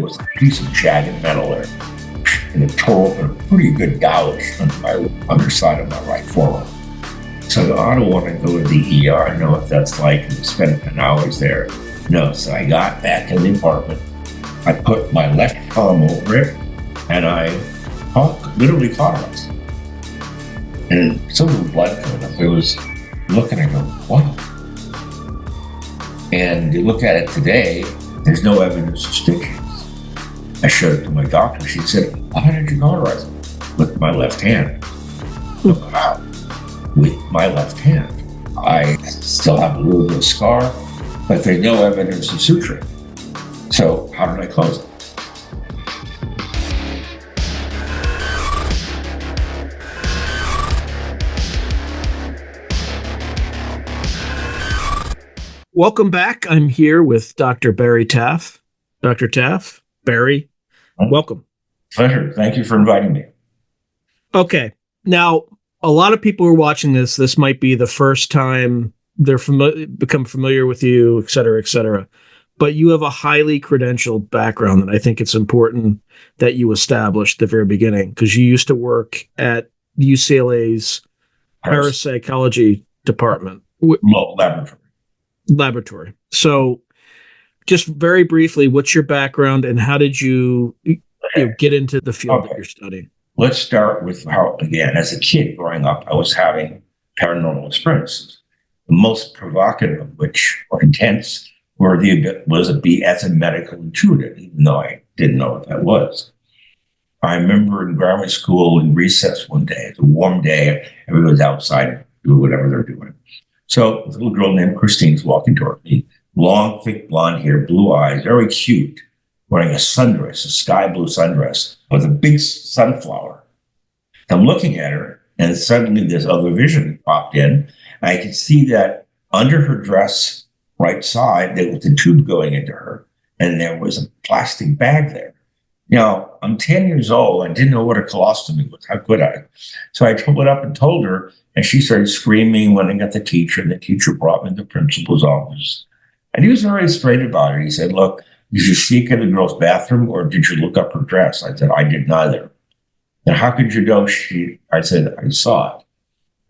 was a piece of jagged metal there, and it tore open a pretty good gouge on my underside of my right forearm. So I don't want to go to the ER. I know what that's like, and spend an hours there. No, so I got back in the apartment. I put my left palm over it, and I literally cauterized. And some of the blood coming up. I was looking and going, wow. And you look at it today, there's no evidence of stitchings. I showed it to my doctor. She said, how did you cauterize it? With my left hand. Wow. With my left hand. I still have a little bit of scar, but there's no evidence of suturing. So how did I close it? Welcome back. I'm here with Dr. Barry Taff. Dr. Taff, Barry, welcome. Pleasure. Thank you for inviting me. Okay. Now, a lot of people who are watching this. This might be the first time they're become familiar with you, et cetera, et cetera. But you have a highly credentialed background, and I think it's important that you establish at the very beginning, because you used to work at UCLA's Parapsychology department. Laboratory. So just very briefly, what's your background and how did you get into the field that you're studying? Let's start with how, again, as a kid growing up, I was having paranormal experiences. The most provocative of which, or intense, was as a medical intuitive, even though I didn't know what that was. I remember in grammar school in recess one day, it's a warm day, everybody was outside doing whatever they're doing. So a little girl named Christine's walking toward me, long, thick blonde hair, blue eyes, very cute, wearing a sundress, a sky blue sundress with a big sunflower. I'm looking at her, and suddenly this other vision popped in. I could see that under her dress, right side, there was a tube going into her, and there was a plastic bag there. Now, I'm 10 years old. I didn't know what a colostomy was. How could I? So I went up and told her, and she started screaming when I got the teacher. The teacher brought me to the principal's office. And he was very straight about it. He said, look, did you sneak in the girl's bathroom, or did you look up her dress? I said, I did neither. And how could you know I said, I saw it.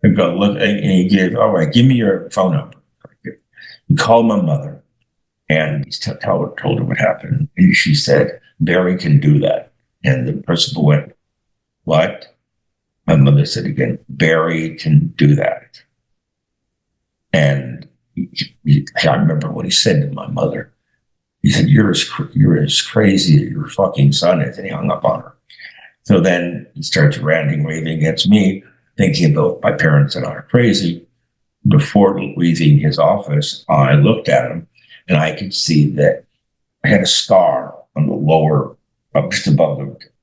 I go, look, and he gave, all right, give me your phone number. He called my mother, and he told her what happened. And she said, Barry can do that. And the principal went, what? My mother said again, Barry can do that. And I remember what he said to my mother. He said, you're as crazy as your fucking son is. And he hung up on her. So then he starts ranting, raving against me, thinking about my parents and I are crazy. Before leaving his office, I looked at him, and I could see that I had a scar on the lower, just above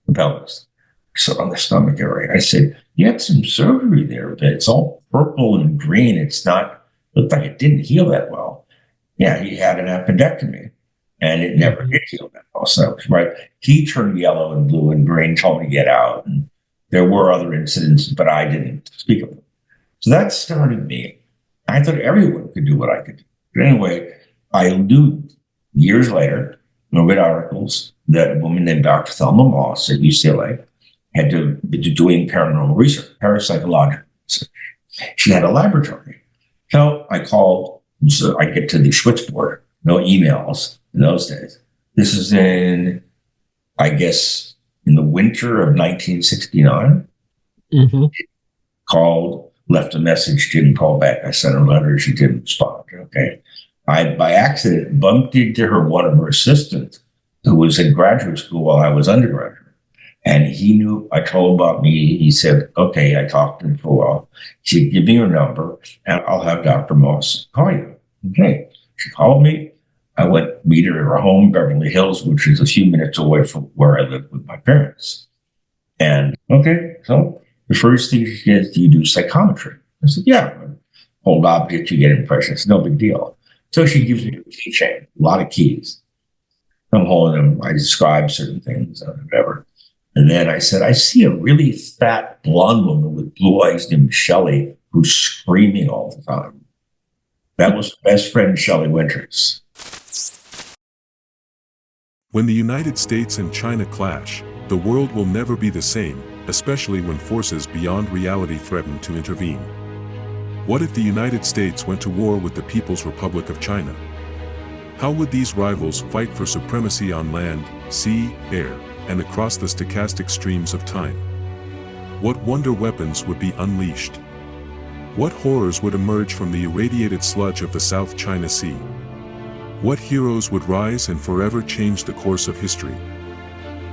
the pelvis, so on the stomach area. I said, you had some surgery there, but it's all purple and green. Looked like it didn't heal that well. Yeah, he had an appendectomy, and it never did heal that well. So, right, he turned yellow and blue and green, told me to get out. And there were other incidents, but I didn't speak of them. So that started me. I thought everyone could do what I could do. But anyway, I knew years later, I read articles that a woman named Dr. Thelma Moss at UCLA had been doing paranormal research, parapsychology. She had a laboratory. So I called, so I get to the switchboard, no emails in those days. This is in, I guess, in the winter of 1969. Mm-hmm. Called, left a message, didn't call back. I sent her a letter, she didn't respond. Okay. I, by accident, bumped into one of her assistants who was in graduate school while I was undergraduate. And he knew, I told him about me. He said, okay, I talked to him for a while. He said, give me your number and I'll have Dr. Moss call you. Okay. She called me. I went meet her at her home, Beverly Hills, which is a few minutes away from where I lived with my parents. And okay, so the first thing she says, do you do psychometry? I said, yeah. Hold object, you get impressions. No big deal. So she gives me a keychain, a lot of keys. I'm holding them. I describe certain things or whatever. And then I said, I see a really fat blonde woman with blue eyes named Shelley who's screaming all the time. That was best friend Shelley Winters. When the United States and China clash, the world will never be the same, especially when forces beyond reality threaten to intervene. What if the United States went to war with the People's Republic of China? How would these rivals fight for supremacy on land, sea, air, and across the stochastic streams of time? What wonder weapons would be unleashed? What horrors would emerge from the irradiated sludge of the South China Sea? What heroes would rise and forever change the course of history?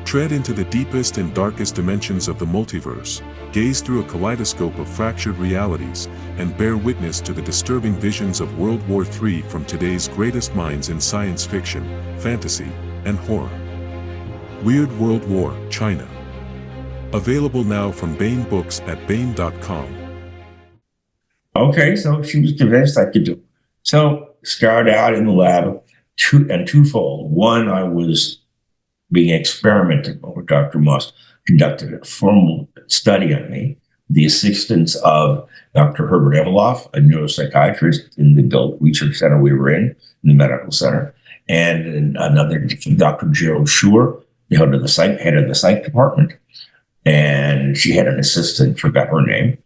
Tread into the deepest and darkest dimensions of the multiverse, gaze through a kaleidoscope of fractured realities, and bear witness to the disturbing visions of World War III from today's greatest minds in science fiction, fantasy, and horror. Weird World War, China. Available now from Baen Books at Baen.com. Okay, so she was convinced I could do it. So started out in the lab twofold. One, I was being experimented over. Dr. Moss conducted a formal study on me, the assistance of Dr. Herbert Eveloff, a neuropsychiatrist in the adult research center we were in the medical center, and another Dr. Gerald Schur, the head of the psych department, and she had an assistant, forgot her name.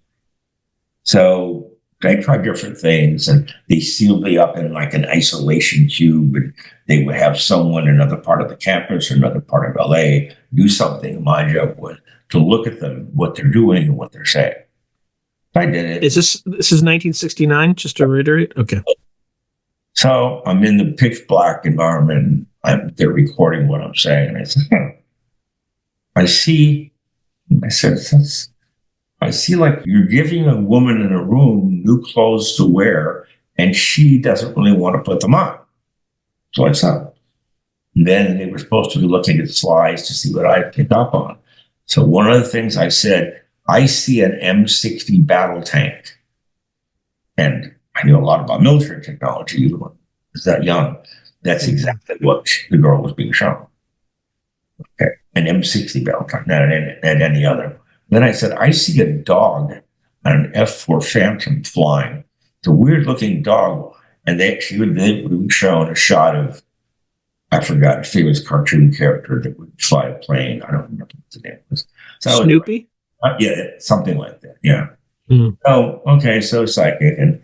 So they tried different things, and they sealed me up in like an isolation cube, and they would have someone in another part of the campus or another part of LA do something. My job was to look at them, what they're doing and what they're saying. I did it. This is 1969, just to reiterate? Okay. So I'm in the pitch black environment, and they're recording what I'm saying. And I said, I see like you're giving a woman in a room new clothes to wear, and she doesn't really want to put them on. So I said, then they were supposed to be looking at slides to see what I picked up on. So one of the things I said, I see an M60 battle tank. And I knew a lot about military technology, even when I was that young. That's exactly what the girl was being shown. Okay, an M60 battle tank, not any other. Then I said, I see a dog on an F4 Phantom flying. It's a weird-looking dog. And they would be shown a shot of, I forgot, a famous cartoon character that would fly a plane. I don't remember what the name was. So Snoopy? Yeah, something like that, yeah. Mm. Oh, okay, so psychic. And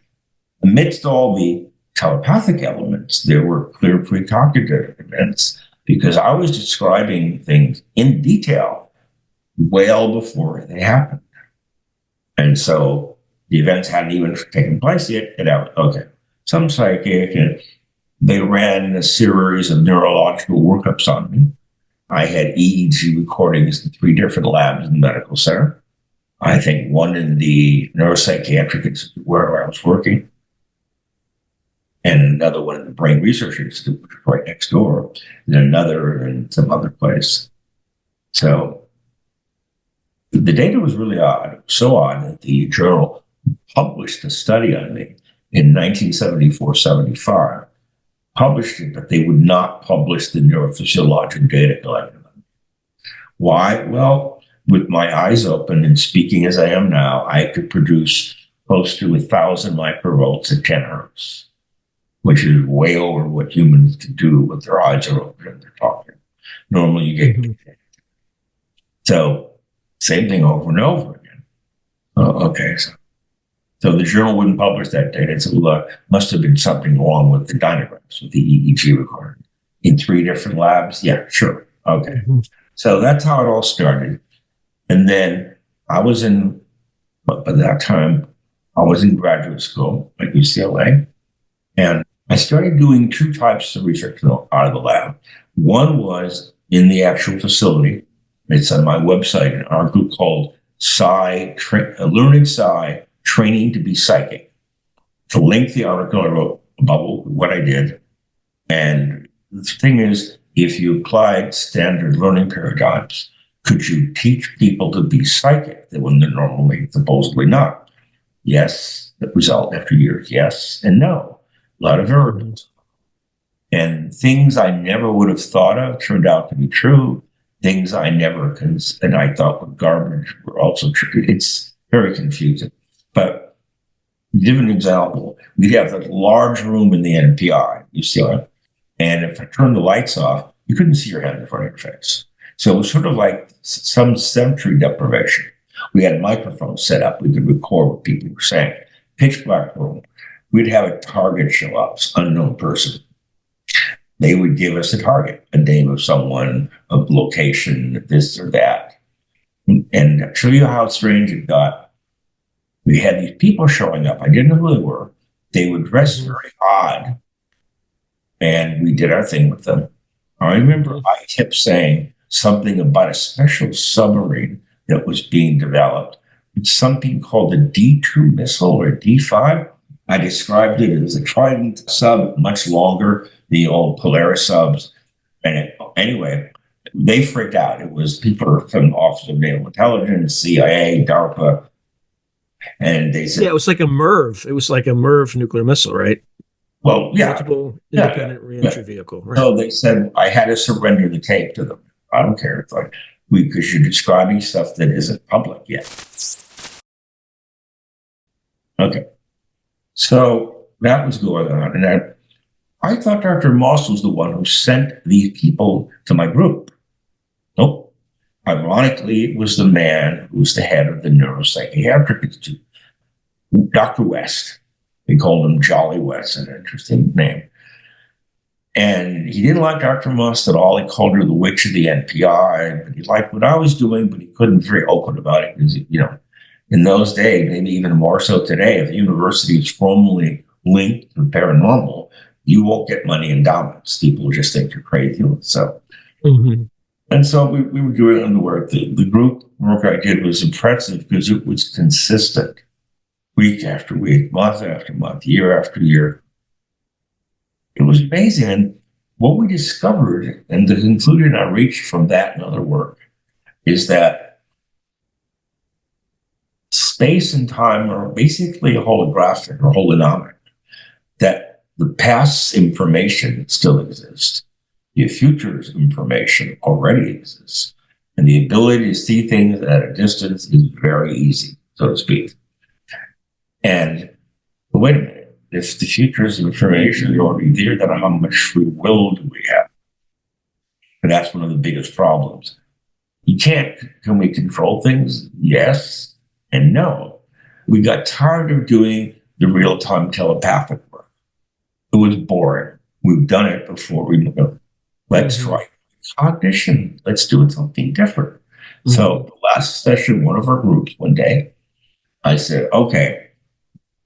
amidst all the telepathic elements, there were clear precognitive events because I was describing things in detail well before they happened. And so the events hadn't even taken place yet. And okay, some psychic, and they ran a series of neurological workups on me. I had EEG recordings in 3 different labs in the medical center. I think one in the neuropsychiatric institute where I was working, and another one in the brain research institute, which was right next door, and another in some other place. So the data was really odd, so odd that the journal published a study on me in 1974-75, published it, but they would not publish the neurophysiologic data collected on me. Why? Well, with my eyes open and speaking as I am now, I could produce close to 1,000 microvolts at 10 hertz, which is way over what humans can do with their eyes are open and they're talking. Normally you get So same thing over and over again. Okay, so the journal wouldn't publish that data. So must have been something wrong with the dynograms, with the EEG recording. In 3 different labs? Yeah, sure. Okay. Mm-hmm. So that's how it all started. And then I was by that time, I was in graduate school at UCLA. And I started doing 2 types of research out of the lab. One was in the actual facility. It's on my website, an article called Learning Psi, Training to be Psychic. It's a lengthy article I wrote about what I did. And the thing is, if you applied standard learning paradigms, could you teach people to be psychic when they're normally supposedly not? Yes, the result after years, yes and no. A lot of variables. And things I never would have thought of turned out to be true. Things I never and I thought were garbage were also true. It's very confusing. But to give an example, we'd have that large room in the NPI, UCLA, and if I turn the lights off, You couldn't see your hand in front of your face. So it was sort of like some sensory deprivation. We had microphones set up. We could record what people were saying. Pitch black room. We'd have a target show up, unknown person. They would give us a target, a name of someone, a location, this or that. And to show you how strange it got, we had these people showing up. I didn't know who they were. They would dress very odd. And we did our thing with them. I remember I kept saying something about a special submarine that was being developed. It's something called the D2 missile or D5. I described it as a Trident sub, much longer, the old Polaris subs. And anyway, they freaked out. It was people from the Office of Naval Intelligence, CIA, DARPA. And they said, yeah, it was like a MIRV. It was like a MIRV nuclear missile, right? well, yeah. Multiple independent reentry vehicle. Right? So they said, I had to surrender the tape to them. I don't care. It's like, because you're describing stuff that isn't public yet. Okay. So that was going on. And I thought Dr. Moss was the one who sent these people to my group. Nope. Ironically, it was the man who was the head of the Neuropsychiatric Institute, Dr. West. They called him Jolly West, an interesting name. And he didn't like Dr. Moss at all. He called her the witch of the NPI, but he liked what I was doing, but he couldn't be very open about it because, in those days, maybe even more so today, if the university is formally linked to paranormal, you won't get money endowments. People just think you're crazy. So, And so we were doing the work. The group work I did was impressive because it was consistent, week after week, month after month, year after year. It was amazing. And what we discovered, and the conclusion I reached from that and other work, is that space and time are basically holographic or holonomic, that the past's information still exists. The future's information already exists. And the ability to see things at a distance is very easy, so to speak. And but wait a minute, if the future's information is already there, then how much free will do we have? And that's one of the biggest problems. Can we control things? Yes and no. We got tired of doing the real-time telepathic work. It was boring. We've done it before. Let's try cognition. Let's do something different. So the last session, one of our groups one day, I said, okay,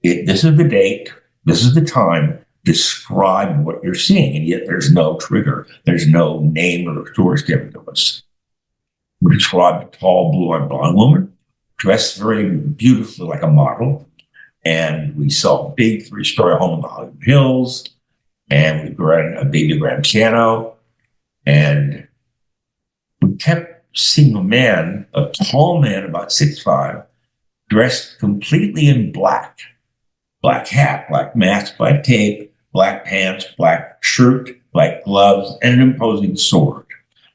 this is the date, this is the time, describe what you're seeing. And yet there's no trigger. There's no name or stories given to us. We described a tall, blue-eyed blonde woman, dressed very beautifully like a model. And we saw a big 3-story home in the Hollywood Hills. And we ran a baby grand piano. And we kept seeing a man, a tall man, about 6'5", dressed completely in black. Black hat, black mask, black tape, black pants, black shirt, black gloves, and an imposing sword.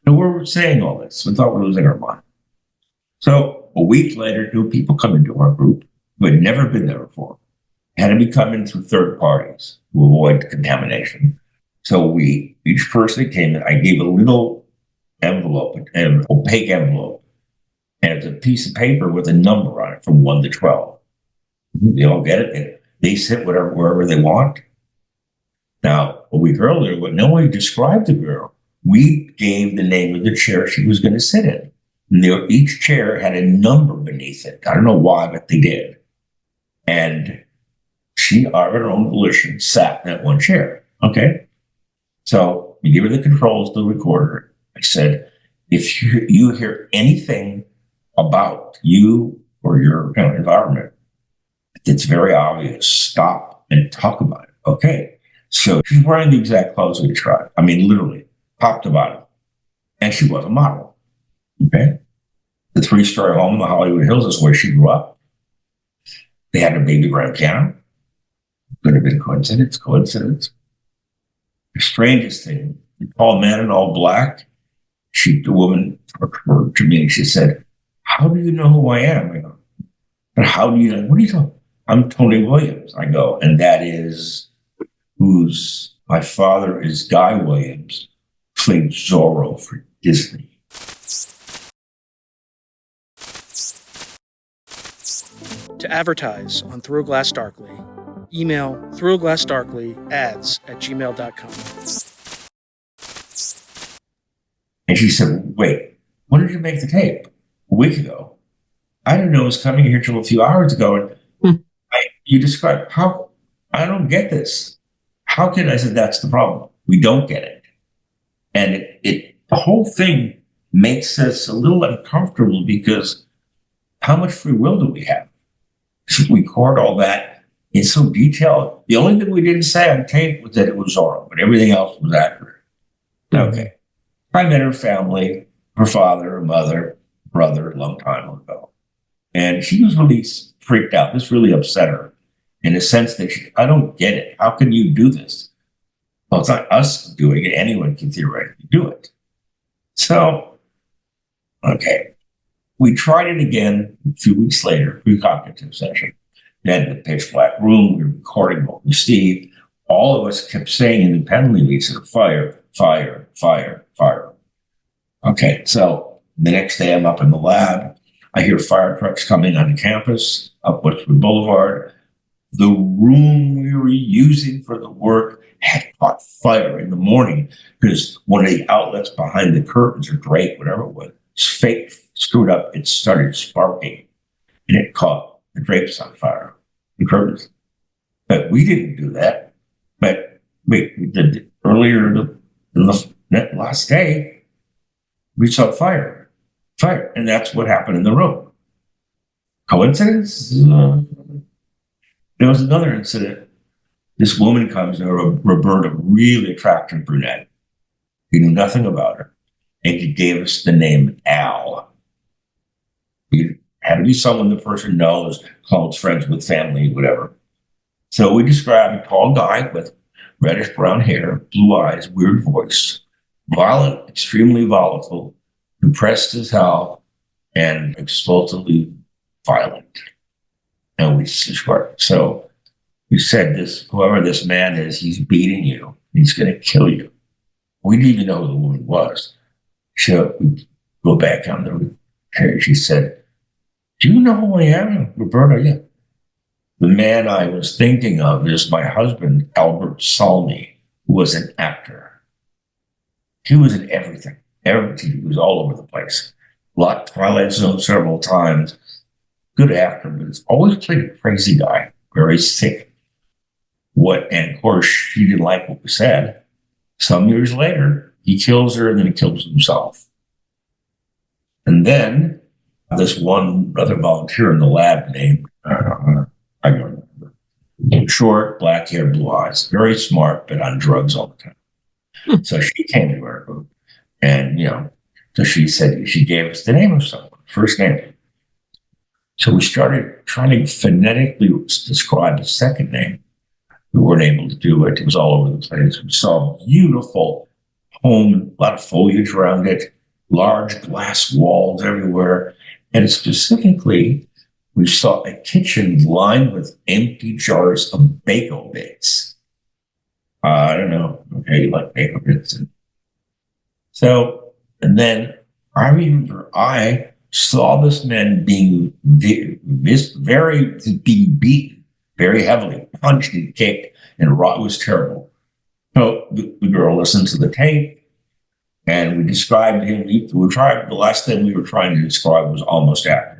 And we were saying all this. We thought we were losing our mind. So a week later, new people come into our group who had never been there before. Had to be coming through third parties to avoid contamination. So each person that came in, I gave a little envelope, an opaque envelope, and it's a piece of paper with a number on it from 1 to 12. They all get it. And they sit wherever they want. Now, a week earlier, when no one described the girl, we gave the name of the chair she was going to sit in. And each chair had a number beneath it. I don't know why, but they did. And she, of her own volition, sat in that one chair. Okay? So we give her the controls to the recorder. I said, if you hear anything about you or your environment, it's very obvious. Stop and talk about it. Okay. So she's wearing the exact clothes we tried. I mean, literally, top to bottom. And she was a model. Okay. The 3-story home in the Hollywood Hills is where she grew up. They had a baby grand piano. Could have been coincidence. The strangest thing, the tall man in all black, the woman turned to me and she said, how do you know who I am? I go, but how do you know? What are you talking about? I'm Tony Williams. I go, and that is my father is Guy Williams, played Zorro for Disney. To advertise on Through a Glass Darkly, email throughaglassdarkly@gmail.com. And she said, wait, when did you make the tape? A week ago. I didn't know it was coming here till a few hours ago. And you described how, I don't get this. How can I said, that's the problem. We don't get it. And the whole thing makes us a little uncomfortable because how much free will do we have? Should we record all that in so detailed? The only thing we didn't say on tape was that it was Zorro, but everything else was accurate. Okay. I met her family, her father, her mother, brother, a long time ago. And she was really freaked out. This really upset her in the sense that I don't get it. How can you do this? Well, it's not us doing it. Anyone can theoretically do it. So, okay. We tried it again a few weeks later, precognitive session. Then the pitch black room, we were recording what we see. All of us kept saying independently, we said, fire, fire, fire, fire. Okay, so the next day I'm up in the lab. I hear fire trucks coming on the campus, up Westwood Boulevard. The room we were using for the work had caught fire in the morning because one of the outlets behind the curtains or drape, whatever it was fake, screwed up. It started sparking and it caught the drapes on fire, the curtains. But we didn't do that. But we did it earlier in the last day, we saw fire. And that's what happened in the room. Coincidence? There was another incident. This woman comes, Roberta, really attractive brunette. We knew nothing about her. And she gave us the name Al. It had to be someone the person knows, close friends with family, whatever. So we described a tall guy with reddish brown hair, blue eyes, weird voice, violent, extremely volatile, depressed as hell, and explosively violent. And we described. So we said, whoever this man is, he's beating you. He's going to kill you. We didn't even know who the woman was. So we go back on the chair. She said, do you know who I am? Roberta, yeah. The man I was thinking of is my husband, Albert Salmi, who was an actor. He was in everything. Everything. He was all over the place. Twilight Zone several times. Good actor, but he's always played a crazy guy, very sick. And of course, she didn't like what we said. Some years later, he kills her and then he kills himself. And then this one other volunteer in the lab named, I don't remember, short, black hair, blue eyes, very smart, but on drugs all the time. So she came to her and, so she said, she gave us the name of someone, first name. So we started trying to phonetically describe the second name. We weren't able to do it. It was all over the place. We saw a beautiful home, a lot of foliage around it, large glass walls everywhere. And specifically, we saw a kitchen lined with empty jars of bagel bits. I don't know. Okay, you like bagel bits. And then I remember I saw this man being being beaten very heavily, punched and kicked, and it was terrible. So the girl listened to the tape, and we described him. The last thing we were trying to describe was almost accurate.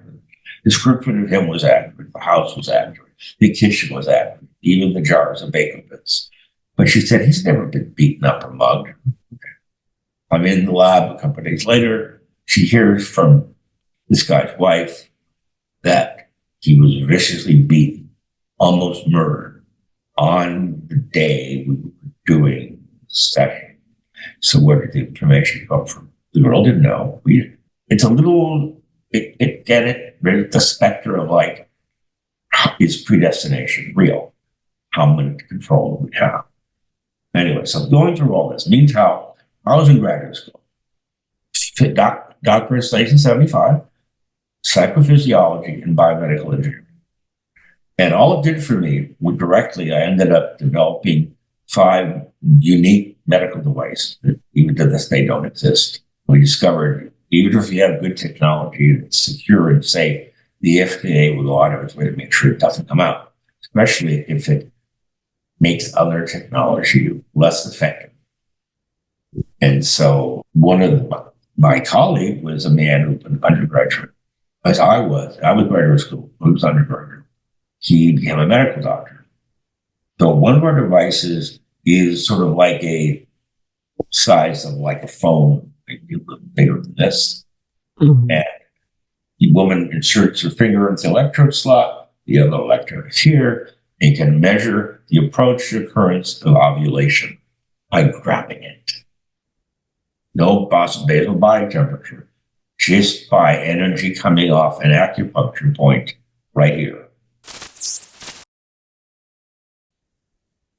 The description of him was accurate. The house was accurate. The kitchen was accurate. Even the jars of bacon bits. But she said he's never been beaten up or mugged. I'm in the lab a couple of days later. She hears from this guy's wife that he was viciously beaten, almost murdered, on the day we were doing the session. So where did the information come from? The girl didn't know. It's a little, the specter of like, is predestination real? How much control do we have? Anyway, so going through all this. Meanwhile, I was in graduate school. Doctorate 1975, psychophysiology and biomedical engineering. And all it did for me, directly, I ended up developing 5 unique medical devices even to this day, don't exist. We discovered even if you have good technology that's secure and safe, the FDA will go out of its way to make sure it doesn't come out, especially if it makes other technology less effective. And so my colleague was a man who was an undergraduate, as I was. I was graduate school, he was undergraduate. He became a medical doctor. So one of our devices is sort of like a size of like a phone, maybe a little bigger than this. Mm-hmm. And the woman inserts her finger into the electrode slot, the other electrode is here, and can measure the approach occurrence of ovulation by grabbing it. No basal body temperature, just by energy coming off an acupuncture point right here.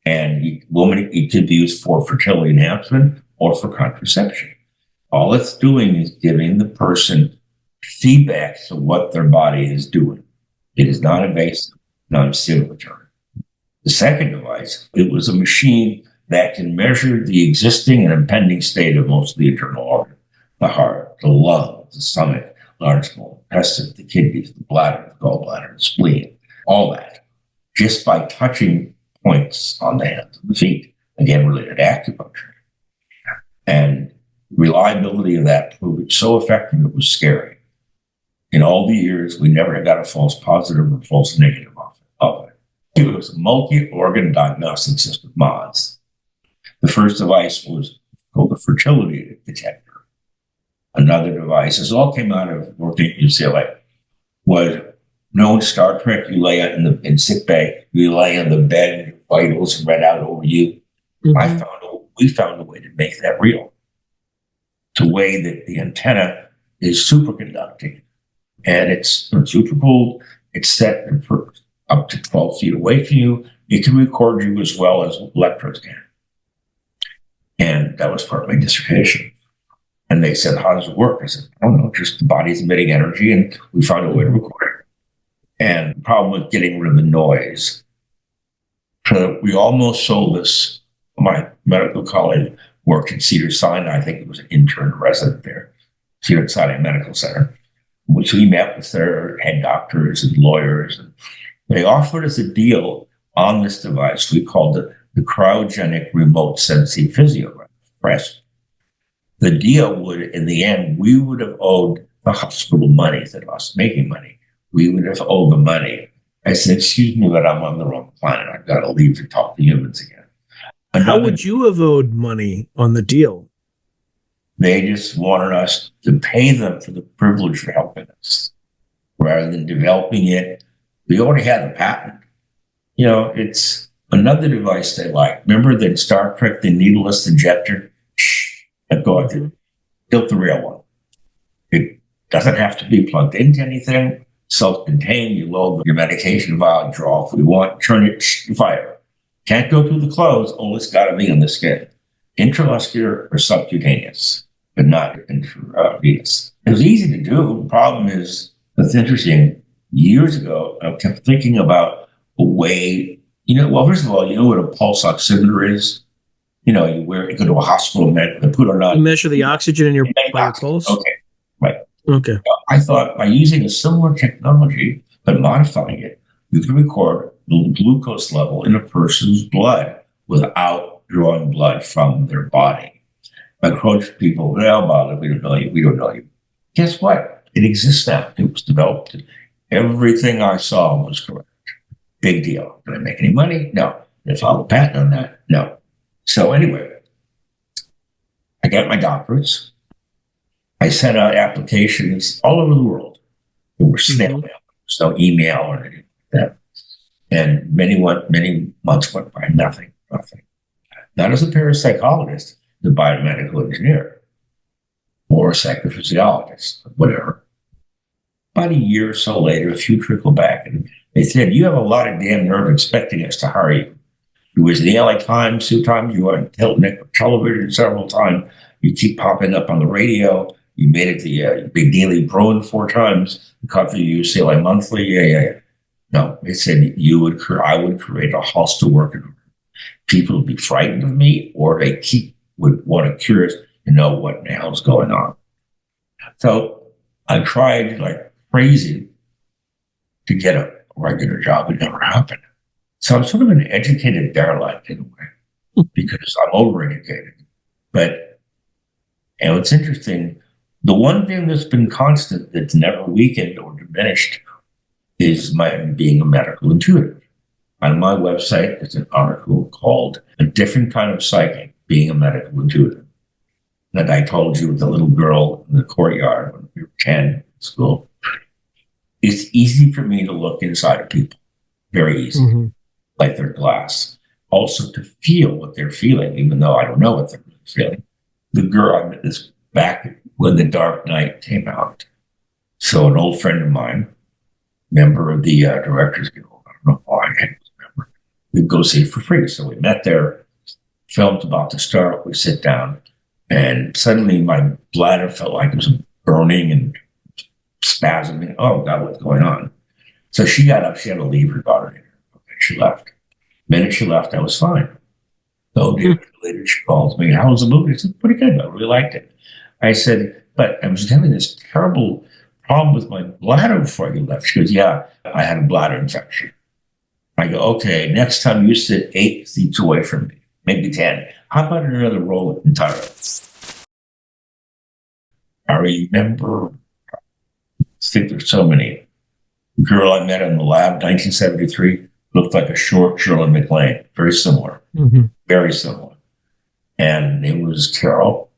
And it could be used for fertility enhancement or for contraception. All it's doing is giving the person feedback to what their body is doing. It is non-invasive, non-stimulatory. The second device, it was a machine that can measure the existing and impending state of most of the internal organs, the heart, the lungs, the stomach, large small intestine, the kidneys, the bladder, the gallbladder, the spleen, all that, just by touching points on the hands and the feet, again, related to acupuncture. And reliability of that proved so effective, it was scary. In all the years, we never got a false positive or false negative of it. It was a multi-organ diagnostic system, MODS. The first device was called the fertility detector. Another device, this all came out of working at UCLA, was known Star Trek. You lay in sick bay, you lay on the bed, and your vitals read out over you. Mm-hmm. We found a way to make that real. To way that the antenna is superconducting, and it's super cooled. It's set up to 12 feet away from you. It can record you as well as electrodes can. And that was part of my dissertation. And they said, how does it work? I said, I don't know, just the body's emitting energy, and we found a way to record it. And the problem with getting rid of the noise. So we almost sold this. My medical colleague worked at Cedars-Sinai. I think it was an intern resident there, Cedars-Sinai Medical Center, which we met with their head doctors and lawyers. And they offered us a deal on this device. We called it the cryogenic remote sensing physiograph. The deal would, in the end, we would have owed the hospital money instead of us making money. We would have owed the money. I said, excuse me, but I'm on the wrong planet. I've got to leave to talk to humans again. How would you have owed money on the deal? They just wanted us to pay them for the privilege for helping us rather than developing it. We already had the patent. You know, it's another device they like. Remember that Star Trek, the needleless injector? Go on through. Built the real one. It doesn't have to be plugged into anything. Self-contained. You load your medication vial, draw if we want, turn it, fire. Can't go through the clothes, only it's got to be on the skin. Intramuscular or subcutaneous, but not intravenous. It was easy to do. The problem is, that's interesting. Years ago, I kept thinking about a way, first of all, you know what a pulse oximeter is? You go to a hospital, and put it on. You measure the oxygen in your pulse? Okay, right. Okay. I thought by using a similar technology, but modifying it, you can record the glucose level in a person's blood without drawing blood from their body. I approach people, well, Bob, we don't know you. Guess what? It exists now. It was developed. Everything I saw was correct. Big deal. Did I make any money? No. Did I file a patent on that? No. So anyway, I got my doctorates. I sent out applications all over the world. There were snail mail. There was no email or anything like that. And many months went by, nothing. Not as a parapsychologist, the biomedical engineer, or a psychophysiologist, whatever. About a year or so later, a few trickled back, and they said, you have a lot of damn nerve expecting us to hire you. You was in the LA Times 2 times, you were on television several times, you keep popping up on the radio, you made it the Big Daily Bruin 4 times, cover the UCLA Monthly, yeah. No, they said I would create a hostile work environment. People would be frightened of me, or they keep would want to curious to know what the hell's going on. So I tried like crazy to get a regular job. It never happened. So I'm sort of an educated derelict in a way because I'm overeducated. But, it's interesting. The one thing that's been constant that's never weakened or diminished is my being a medical intuitive. On my website, there's an article called A Different Kind of Psychic, Being a Medical Intuitive. That I told you with the little girl in the courtyard when we were 10 in school. It's easy for me to look inside of people. Very easy. Like they're glass. Also to feel what they're feeling, even though I don't know what they're really feeling. The girl, I met this back when The Dark Knight came out. So an old friend of mine, member of the Directors Guild, I don't know why I can't remember, we'd go see it for free. So we met there, film's about to start, we sit down, and suddenly my bladder felt like it was burning and spasming. Oh God, what's going on? So she got up, she had to leave her daughter in. Okay, she left. The minute she left, I was fine. So later she calls me, how was the movie? I said, pretty good, I really liked it. I said, but I was having this terrible problem with my bladder before you left. She goes, yeah, I had a bladder infection. I go, okay, next time you sit 8 seats away from me, maybe 10. How about another roll entirely? I remember, I think there's so many. The girl I met in the lab, 1973, looked like a short Shirley MacLaine. Very similar. Very similar. And it was Carol,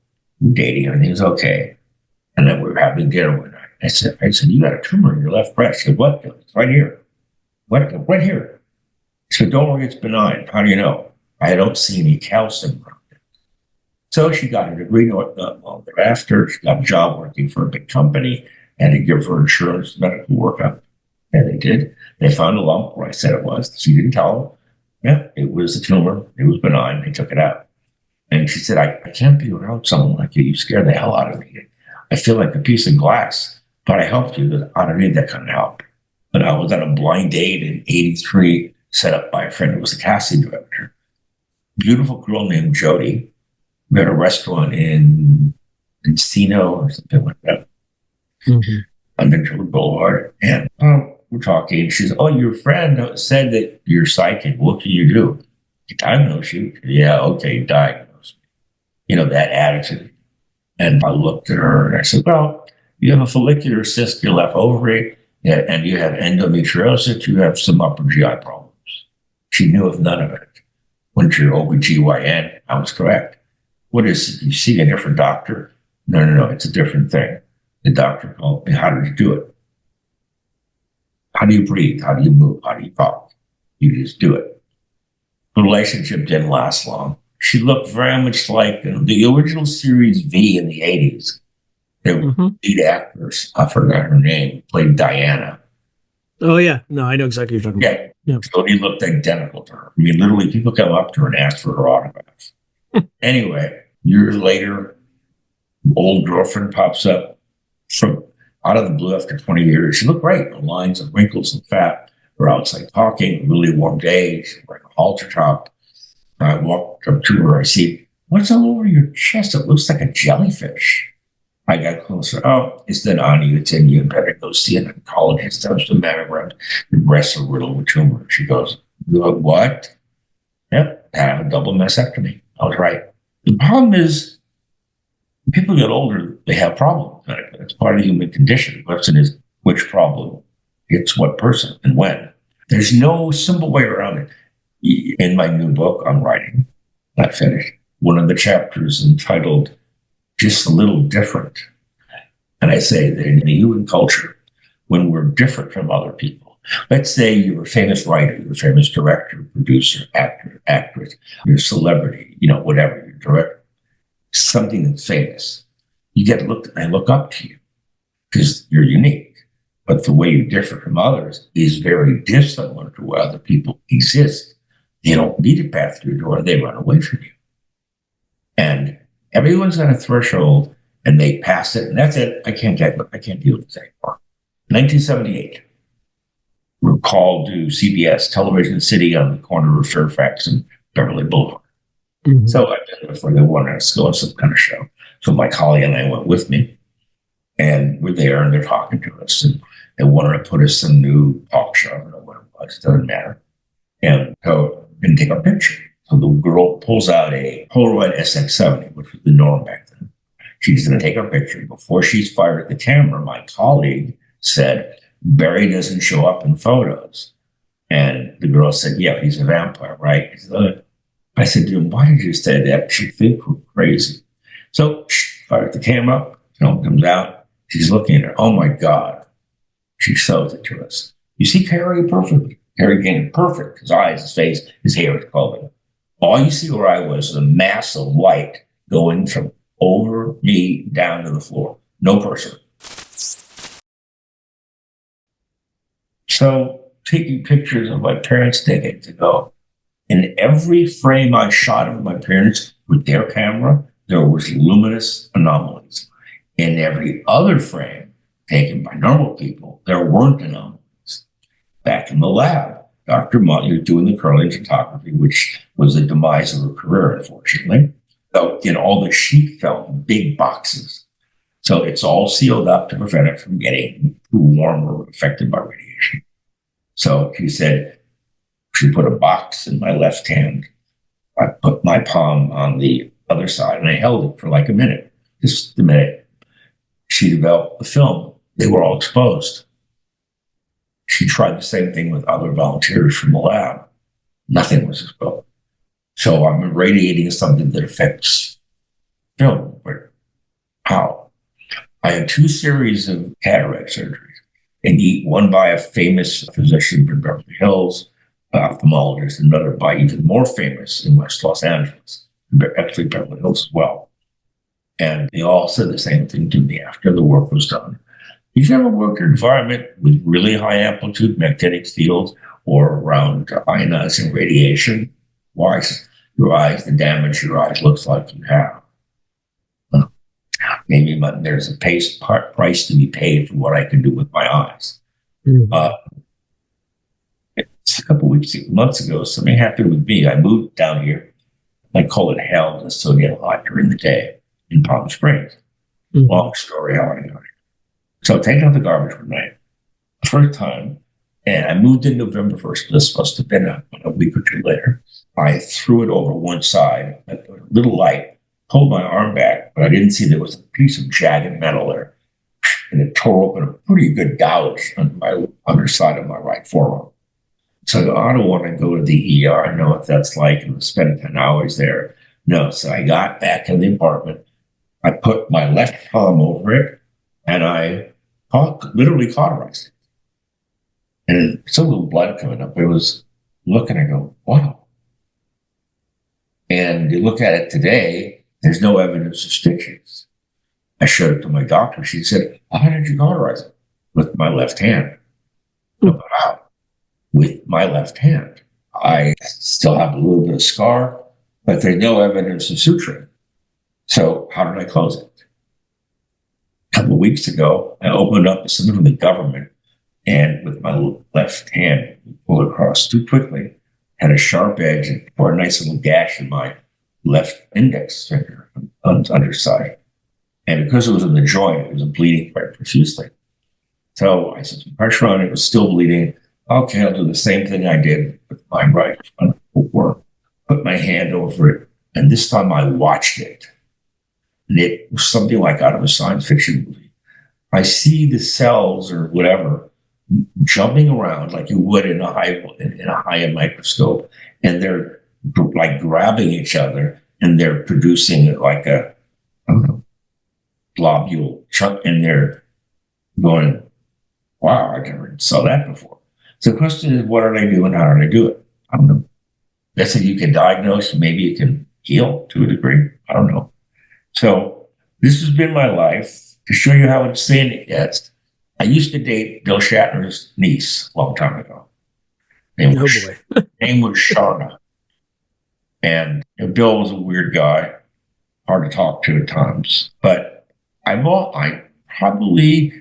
dating, everything was okay. And then we were having dinner one night. I said, you got a tumor in your left breast. She said, what? It's right here. What? Right here. She said, don't worry, it's benign. How do you know? I don't see any calcium around it. So she got a degree thereafter. She got a job working for a big company and to give her insurance medical workup. And they did. They found a lump where I said it was. She didn't tell them. Yeah, it was a tumor. It was benign. They took it out. And she said, I can't be around someone like you. You scare the hell out of me. I feel like a piece of glass. But I helped you, but I don't need that kind of help. But I was at a blind date in 83, set up by a friend who was a casting director. Beautiful girl named Jody. We had a restaurant in Encino or something like that. On Ventura Boulevard. And we're talking. She says, oh, your friend said that you're psychic. What can you do? Diagnose you? Yeah, okay, diagnose me. You know, that attitude. And I looked at her and I said, well, you have a follicular cyst in your left ovary, and you have endometriosis, you have some upper GI problems. She knew of none of it. Went to your OBGYN, I was correct. What is it? You see a different doctor? No, it's a different thing. The doctor called me, how did you do it? How do you breathe? How do you move? How do you talk? You just do it. The relationship didn't last long. She looked very much like the original series V in the 80s. There were lead actors, I forgot her name, played Diana. Oh, yeah. No, I know exactly what you're talking about. Yeah. So he looked identical to her. I mean, literally, people come up to her and ask for her autograph. Anyway, years later, old girlfriend pops up from out of the blue after 20 years. She looked great. The lines of wrinkles and fat. We're outside talking, really warm day. She's wearing a halter top. I walked up to her. I see, what's all over your chest? It looks like a jellyfish. I got closer. Oh, it's not on you. It's in you. You better go see an oncologist. That was the mammogram. The breasts are riddled with tumor. She goes, what? Yep, I have a double mastectomy. I was right. The problem is, when people get older, they have problems. It's part of the human condition. The question is, which problem hits what person and when? There's no simple way around it. In my new book I'm writing, not finished, one of the chapters entitled Just a Little Different. And I say that in the human culture, when we're different from other people, let's say you're a famous writer, you're a famous director, producer, actor, actress, you're a celebrity, whatever, you're a director, something that's famous. You get looked at, I look up to you because you're unique. But the way you differ from others is very dissimilar to where other people exist. They don't meet a path through your door, they run away from you. And everyone's got a threshold and they pass it, and that's it. I can't deal with this anymore. 1978, we're called to CBS, Television City on the corner of Fairfax and Beverly Boulevard. Mhm. So I did it before they wanted us to go on some kind of show. So my colleague and I went with me, and we're there, and they're talking to us, and they wanted to put us in a new talk show. I don't know what it was; it doesn't matter. And so, and take a picture. So the girl pulls out a Polaroid SX70, which was the norm back then. She's going to take a picture. Before she's fired the camera, my colleague said, "Barry doesn't show up in photos." And the girl said, "Yeah, he's a vampire, right?" I said, "Dude, why did you say that? She think we're crazy." So she fired the camera. Film comes out. She's looking at her. Oh my God. She shows it to us. You see Carrie perfectly. Carrie getting perfect. His eyes, his face, his hair, his clothing. All you see where I was a mass of light going from over me down to the floor. No person. So taking pictures of my parents decades ago, in every frame I shot of my parents with their camera, there was luminous anomalies. In every other frame taken by normal people, there weren't anomalies. Back in the lab, Dr. Monty was doing the curling photography, which was the demise of her career, unfortunately. So, all the sheet fell in big boxes. So it's all sealed up to prevent it from getting too warm or affected by radiation. So she said, she put a box in my left hand. I put my palm on the other side, and I held it for like a minute, just a minute. She developed the film. They were all exposed. She tried the same thing with other volunteers from the lab. Nothing was exposed. So I'm irradiating something that affects film. But how? I had 2 series of cataract surgeries, and one by a famous physician in Beverly Hills, ophthalmologist, another by even more famous in West Los Angeles, actually Beverly Hills as well. And they all said the same thing to me after the work was done. If you ever work in an environment with really high amplitude magnetic fields or around ionizing radiation, watch your eyes, the damage your eyes looks like you have. Maybe there's a price to be paid for what I can do with my eyes. Mm-hmm. It's a couple months ago, something happened with me. I moved down here. I call it hell, it's so damn hot during the day in Palm Springs. Mm-hmm. Long story how I got it. So taking out the garbage one night, first time, and I moved in November 1st. This must have been a week or two later. I threw it over one side, a little light, pulled my arm back, but I didn't see there was a piece of jagged metal there. And it tore open a pretty good gouge on my underside of my right forearm. So I don't want to go to the ER. I know what that's like and spend 10 hours there. No, so I got back in the apartment. I put my left palm over it, and I literally cauterized it. And it's a little blood coming up. I was looking, I go, wow. And you look at it today, there's no evidence of stitches. I showed it to my doctor. She said, how did you cauterize it? With my left hand. How? With my left hand. I still have a little bit of scar, but there's no evidence of suturing. So how did I close it? A couple of weeks ago, I opened up something from the government, and with my left hand, pulled across too quickly, had a sharp edge and tore a nice little gash in my left index finger on the underside. And because it was in the joint, it was bleeding quite profusely. So I said, some pressure on it, it was still bleeding. Okay, I'll do the same thing I did with my right front before. Put my hand over it, and this time I watched it. And it was something like out of a science fiction movie. I see the cells or whatever jumping around like you would in a high-end microscope, and they're like grabbing each other, and they're producing like a, I don't know, globule chunk, and they're going, wow, I never saw that before. So the question is, what did I do and how did I do it? I don't know. That's if you can diagnose, maybe you can heal to a degree. I don't know. So this has been my life. To show you how insane it gets, I used to date Bill Shatner's niece a long time ago. Name was Sharna. And Bill was a weird guy, hard to talk to at times. But I probably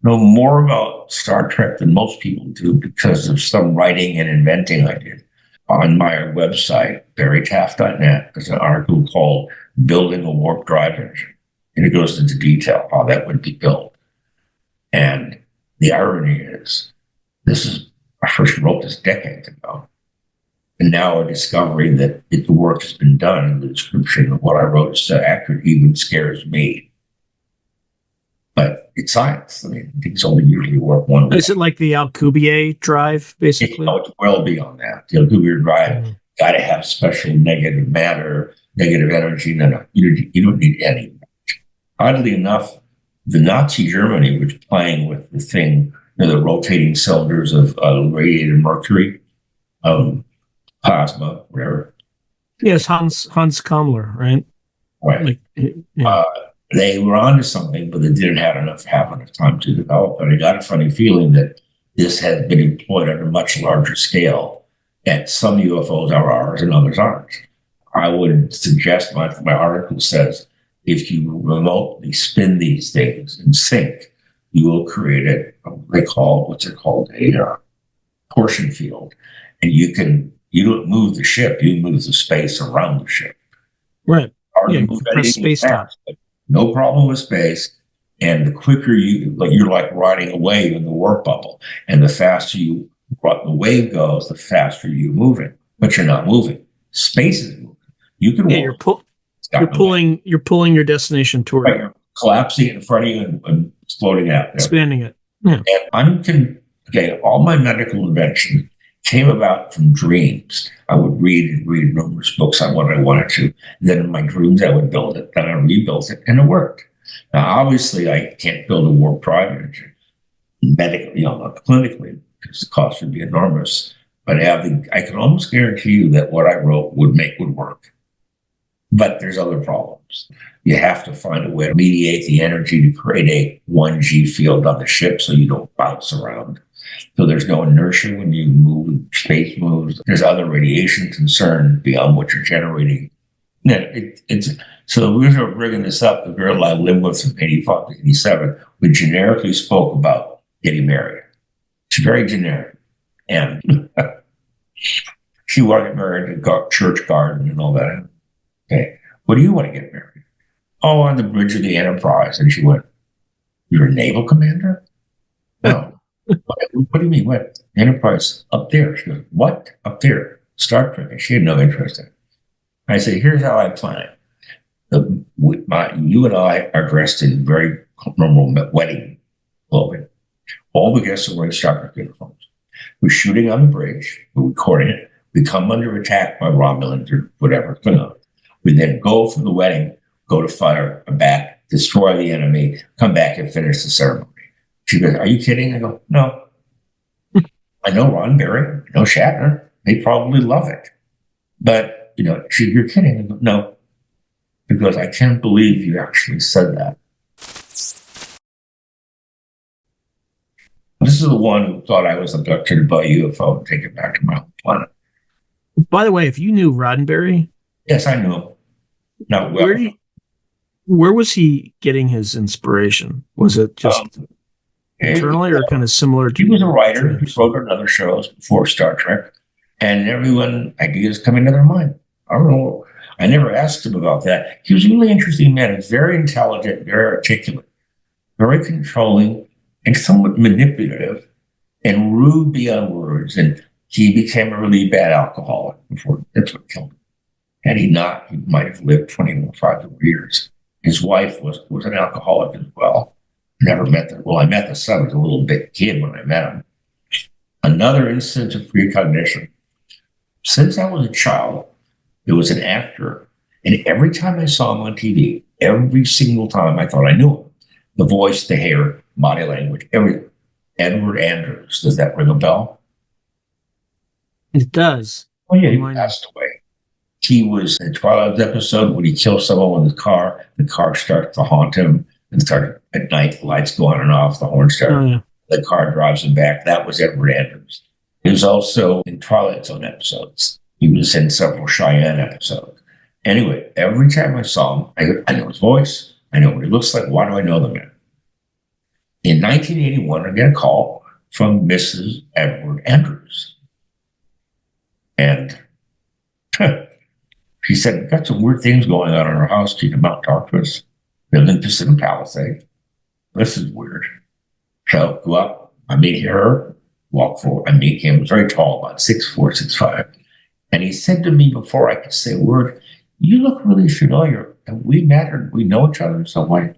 know more about Star Trek than most people do because of some writing and inventing I did. on my website, barrytaff.net, there's an article called Building a Warp Drive Engine. And it goes into detail how that would be built. And the irony is, I first wrote this decades ago. And now a discovery that the work has been done and the description of what I wrote is so accurate even scares me. But it's science. I mean, things only usually work one way. Is it like the Alcubierre drive, basically? It's well beyond that. The Alcubierre drive got to have special negative matter, negative energy. No, you don't need any. Oddly enough, the Nazi Germany was playing with the thing, the rotating cylinders of radiated mercury, plasma, whatever. Yes, Hans Kammler, right? Right. They were onto something, but they didn't have enough time to develop. And I got a funny feeling that this had been employed on a much larger scale, and some UFOs are ours and others aren't. I would suggest, my article says, if you remotely spin these things in sync, you will create a torsion field. And you don't move the ship, you move the space around the ship. Right. Yeah, you press space time. No problem with space. And the quicker you're like riding a wave in the warp bubble. And the faster the wave goes, the faster you're moving. But you're not moving. Space is moving. You can walk. You're pulling your destination toward you. You're collapsing in front of you and floating out there. Expanding it. Yeah. And all my medical inventions came about from dreams. I would read numerous books on what I wanted to. Then in my dreams, I would build it. Then I rebuilt it, and it worked. Now, obviously, I can't build a warp drive engine medically, not clinically, because the cost would be enormous. But I can almost guarantee you that what I wrote would work. But there's other problems. You have to find a way to mediate the energy to create a 1G field on the ship so you don't bounce around. So there's no inertia when you move, space moves. There's other radiation concern beyond what you're generating. So the reason we're bringing this up, the girl I lived with from 85 to 87, we generically spoke about getting married. It's very generic. And she wanted to get married in a church garden and all that. Okay, what do you want to get married? Oh, on the bridge of the Enterprise. And she went, "You're a naval commander?" No. What do you mean? What? Enterprise up there. She goes, "What? Up there? Star Trek." And she had no interest in it. I said, "Here's how I plan it. You and I are dressed in very normal wedding clothing. All the guests are wearing Star Trek uniforms. We're shooting on the bridge. We're recording it. We come under attack by Romulans or whatever. We then go from the wedding, go to fire, back, destroy the enemy, come back and finish the ceremony." She goes, "Are you kidding?" I go, "No. I know Roddenberry, I know Shatner. They probably love it. But, you're kidding." I go, "No. Because I can't believe you actually said that." This is the one who thought I was abducted by a UFO and taken back to my home planet. By the way, if you knew Roddenberry... Yes, I knew him. Not well. Where was he getting his inspiration? Was it just... internally or kind of similar to... He was a writer. He wrote on other shows before Star Trek, and ideas come into their mind. I don't know. I never asked him about that. He was a really interesting man. He's very intelligent, very articulate, very controlling, and somewhat manipulative, and rude beyond words. And he became a really bad alcoholic before. That's what killed him. Had he not, he might have lived 25 years. His wife was an alcoholic as well. Never met them. Well, I met the son. He was a little bit kid when I met him. Another instance of precognition. Since I was a child, there was an actor, and every time I saw him on TV, every single time I thought I knew him. The voice, the hair, body language, everything. Edward Andrews. Does that ring a bell? It does. Oh, yeah, he passed away. He was in Twilight's episode when he kills someone with his car. The car starts to haunt him. And started at night, the lights go on and off, the horn started. Oh, yeah. The car drives him back. That was Edward Andrews. He was also in Twilight Zone episodes. He was in several Cheyenne episodes. Anyway, every time I saw him, I know his voice. I know what he looks like. Why do I know the man? In 1981, I get a call from Mrs. Edward Andrews. And she said, "We've got some weird things going on in our house. Can you come out and talk to us?" We live in Pacific Palisades. This is weird. So go up, I meet her, walk forward. I meet him. He was very tall, about 6'4", 6'5". And he said to me before I could say a word, "You look really familiar. Have we met or we know each other in some way?"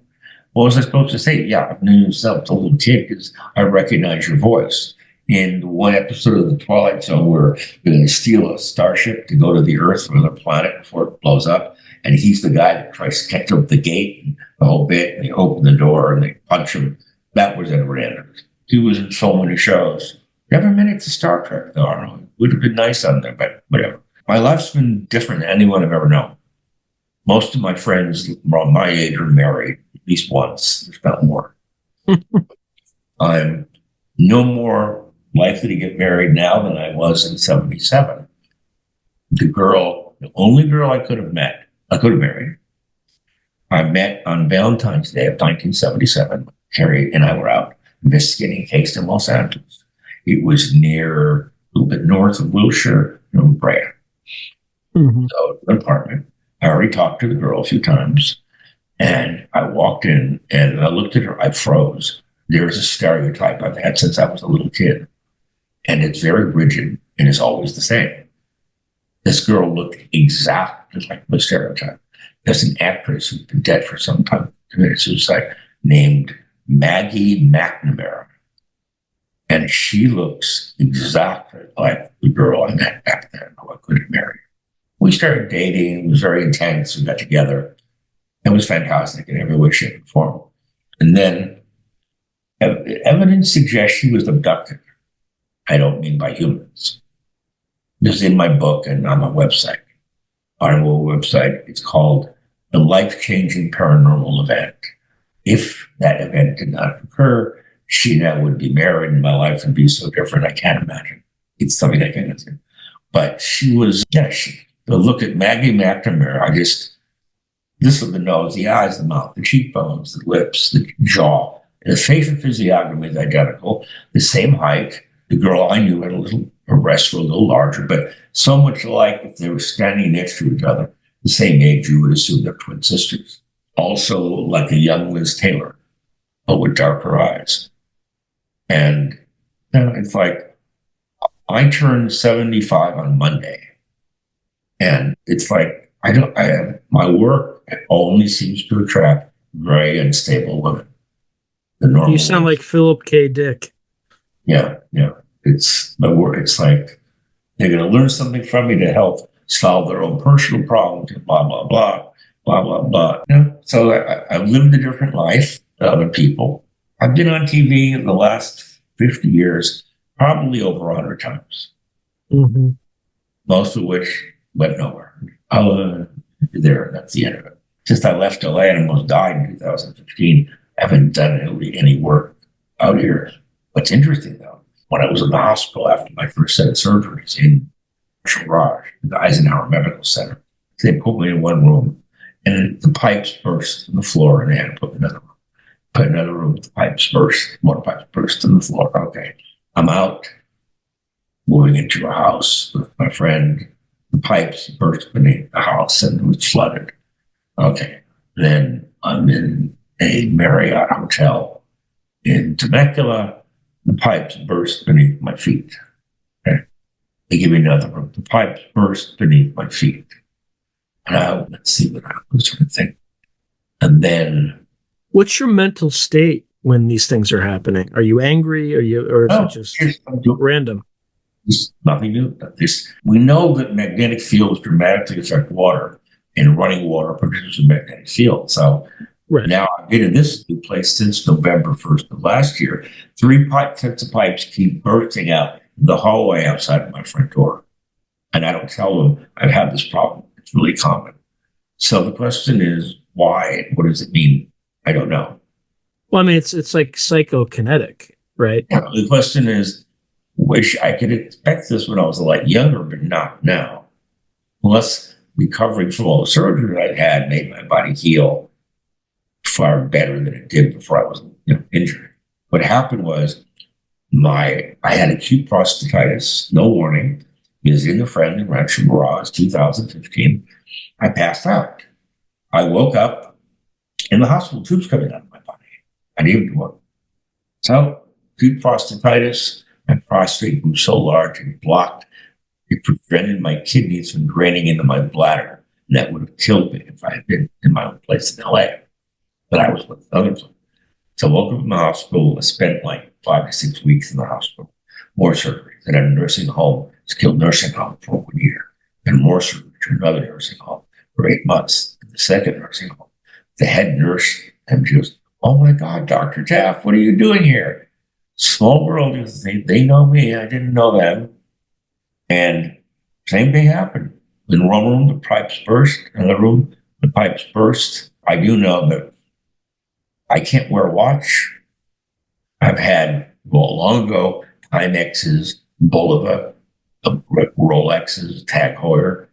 What was I supposed to say? "Yeah, I've known you since I was a little kid because I recognize your voice." In one episode of The Twilight Zone, where they're going to steal a starship to go to the Earth from another planet before it blows up, and he's the guy that tries to catch up the gate and the whole bit, and they open the door and they punch him. That was Edward Anderson. He was in so many shows. Never made it to Star Trek, though. I don't know. It would have been nice on there, but whatever. My life's been different than anyone I've ever known. Most of my friends around my age are married at least once, if not more. I'm no more likely to get married now than I was in 77. The only girl I could have married, I met on Valentine's Day of 1977. Carrie and I were out investigating a case in Los Angeles. It was near, a little bit north of Wilshire, Brea. Mm-hmm. So, an apartment. I already talked to the girl a few times. And I walked in and I looked at her. I froze. There's a stereotype I've had since I was a little kid. And it's very rigid and it's always the same. This girl looked exactly like the stereotype. There's an actress who's been dead for some time, committed suicide, named Maggie McNamara. And she looks exactly like the girl I met back then who I couldn't marry. We started dating. It was very intense. We got together. It was fantastic in every way, shape, and form. And then evidence suggests she was abducted. I don't mean by humans. This is in my book and on my website. On our website, it's called The Life-Changing Paranormal Event. If that event did not occur, she now would be married and my life would be so different, I can't imagine. It's something I can't imagine. But she was, look at Maggie McNamara, this was the nose, the eyes, the mouth, the cheekbones, the lips, the jaw. The facial physiognomy is identical, the same height. The girl I knew had her breasts were a little larger, but so much alike if they were standing next to each other, the same age, you would assume they're twin sisters. Also like a young Liz Taylor, but with darker eyes. And it's like, I turned 75 on Monday. And it's like, my work only seems to attract very unstable women. You sound like Philip K. Dick. Yeah. It's my work. It's like they're going to learn something from me to help solve their own personal problems. Blah blah blah, blah blah blah. So I've lived a different life than other people. I've been on TV in the last 50 years, probably over 100 times. Mm-hmm. Most of which went nowhere. There, that's the end of it. Since I left LA and almost died in 2015, I haven't done any work out here. What's interesting, though, when I was in the hospital after my first set of surgeries in Garage, the Eisenhower Medical Center, they put me in one room, and the pipes burst in the floor, and they had to put another room. Put another room, the pipes burst, more pipes burst in the floor. Okay, I'm out, moving into a house with my friend. The pipes burst beneath the house, and it was flooded. Okay, then I'm in a Marriott hotel in Temecula. The pipes burst beneath my feet. Okay. They give me another room. The pipes burst beneath my feet. And let's see what I was trying to think. And then, what's your mental state when these things are happening? Are you angry? Or is it just random? There's nothing new about this. We know that magnetic fields dramatically affect water, and running water produces a magnetic field. So now I've been in this new place since November 1st of last year. 3 sets of pipes keep bursting out in the hallway outside of my front door. And I don't tell them I've had this problem. It's really common. So the question is, why? What does it mean? I don't know. Well, I mean, it's like psychokinetic, right? Yeah, the question is, wish I could expect this when I was a lot younger, but not now. Unless recovering from all the surgery I'd had made my body heal far better than it did before I was injured. What happened was I had acute prostatitis, no warning, visiting a friend in Rancho Mirage, 2015. I passed out. I woke up in the hospital, tubes coming out of my body. I didn't even work. So, acute prostatitis, my prostate grew so large and blocked, it prevented my kidneys from draining into my bladder. And that would have killed me if I had been in my own place in LA. But I was with others. So I woke up in the hospital. I spent like 5 to 6 weeks in the hospital. More surgeries. And at a nursing home, skilled nursing home for 1 year. And more surgery to another nursing home for 8 months. In the second nursing home, the head nurse, and she goes, "Oh my God, Dr. Taff, what are you doing here?" Small world, they know me, I didn't know them. And same thing happened. In one room, the pipes burst. In another room, the pipes burst. I do know that I can't wear a watch. I've had, well, long ago, Timexes, Bulova, Rolexes, Tag Heuer.